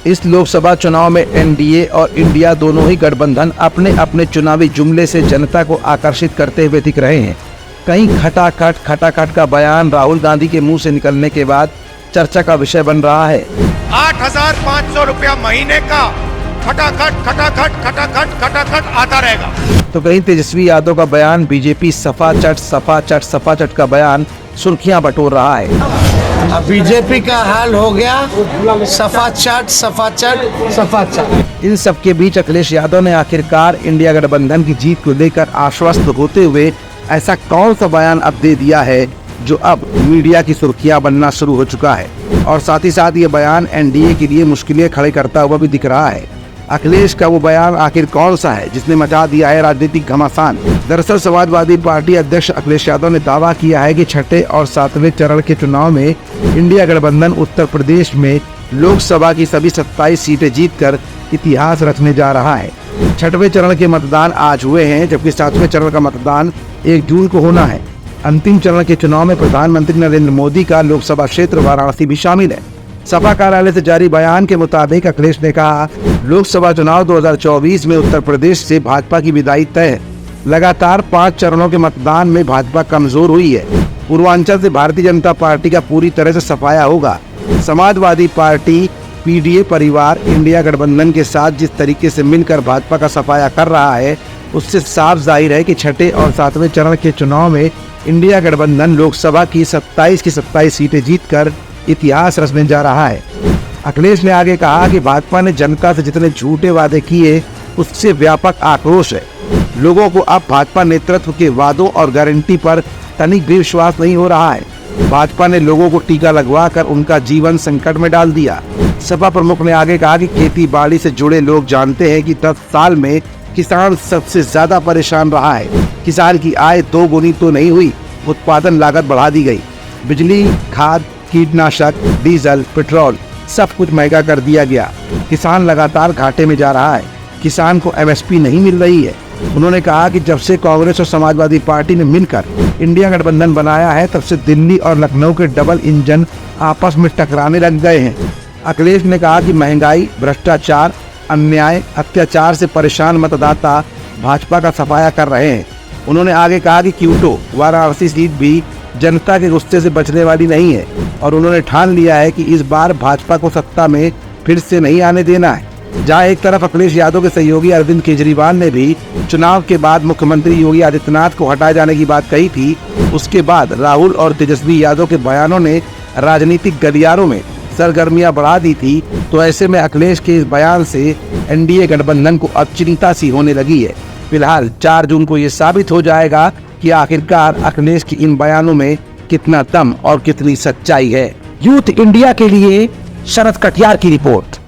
इस लोकसभा चुनाव में एनडीए और इंडिया दोनों ही गठबंधन अपने अपने चुनावी जुमले से जनता को आकर्षित करते हुए दिख रहे हैं। कहीं खटाखट का बयान राहुल गांधी के मुंह से निकलने के बाद चर्चा का विषय बन रहा है। 8,500 रुपया महीने का खटाखट आता रहेगा। तो कहीं तेजस्वी यादव का बयान, बीजेपी सफा चट का बयान सुर्खियां बटोर रहा है। बीजेपी का हाल हो गया सफा चट। इन सबके बीच अखिलेश यादव ने आखिरकार इंडिया गठबंधन की जीत को लेकर आश्वस्त होते हुए ऐसा कौन सा बयान अब दे दिया है जो अब मीडिया की सुर्खियां बनना शुरू हो चुका है, और साथ ही साथ ये बयान एनडीए के लिए मुश्किलें खड़े करता हुआ भी दिख रहा है। अखिलेश का वो बयान आखिर कौन सा है जिसने मचा दिया है राजनीतिक घमासान? दरअसल समाजवादी पार्टी अध्यक्ष अखिलेश यादव ने दावा किया है कि छठे और सातवें चरण के चुनाव में इंडिया गठबंधन उत्तर प्रदेश में लोकसभा की सभी 27 सीटें जीतकर इतिहास रचने जा रहा है। छठवें चरण के मतदान आज हुए हैं, जबकि सातवें चरण का मतदान 1 जून को होना है। अंतिम चरण के चुनाव में प्रधानमंत्री नरेंद्र मोदी का लोकसभा क्षेत्र वाराणसी भी शामिल है। सपा कार्यालय से जारी बयान के मुताबिक अखिलेश ने कहा, लोकसभा चुनाव 2024 में उत्तर प्रदेश से भाजपा की विदाई तय है। लगातार 5 चरणों के मतदान में भाजपा कमजोर हुई है। पूर्वांचल से भारतीय जनता पार्टी का पूरी तरह से सफाया होगा। समाजवादी पार्टी पीडीए परिवार इंडिया गठबंधन के साथ जिस तरीके से मिलकर भाजपा का सफाया कर रहा है, उससे साफ जाहिर है कि छठे और सातवें चरण के चुनाव में इंडिया गठबंधन लोकसभा की 27 सीटें जीतकर इतिहास रचने जा रहा है। अखिलेश ने आगे कहा कि भाजपा ने जनता से जितने झूठे वादे किए उससे व्यापक आक्रोश है। लोगों को अब भाजपा नेतृत्व के वादों और गारंटी पर तनिक भी विश्वास नहीं हो रहा है। भाजपा ने लोगों को टीका लगवाकर उनका जीवन संकट में डाल दिया। सपा प्रमुख ने आगे कहा कि खेती बाड़ी से जुड़े लोग जानते हैं कि 10 साल में किसान सबसे ज्यादा परेशान रहा है। किसान की आय 2 गुनी तो नहीं हुई, उत्पादन लागत बढ़ा दी गई। बिजली, खाद, कीटनाशक, डीजल, पेट्रोल सब कुछ महंगा कर दिया गया। किसान लगातार घाटे में जा रहा है। किसान को एमएसपी नहीं मिल रही है। उन्होंने कहा कि जब से कांग्रेस और समाजवादी पार्टी ने मिलकर इंडिया गठबंधन बनाया है, तब से दिल्ली और लखनऊ के डबल इंजन आपस में टकराने लग गए हैं। अखिलेश ने कहा कि महंगाई, भ्रष्टाचार, अन्याय, अत्याचार से परेशान मतदाता भाजपा का सफाया कर रहे हैं। उन्होंने आगे कहा कि क्यूटो वाराणसी सीट भी जनता के गुस्से से बचने वाली नहीं है, और उन्होंने ठान लिया है कि इस बार भाजपा को सत्ता में फिर से नहीं आने देना है। जहां एक तरफ अखिलेश यादव के सहयोगी अरविंद केजरीवाल ने भी चुनाव के बाद मुख्यमंत्री योगी आदित्यनाथ को हटाए जाने की बात कही थी, उसके बाद राहुल और तेजस्वी यादव के बयानों ने राजनीतिक गलियारों में सरगर्मियां बढ़ा दी थी। तो ऐसे में अखिलेश के इस बयान से एनडीए गठबंधन को अब चिंता सी होने लगी है। फिलहाल 4 जून को ये साबित हो जाएगा कि आखिरकार अखिलेश की इन बयानों में कितना दम और कितनी सच्चाई है। यूथ इंडिया के लिए शरद कटियार की रिपोर्ट।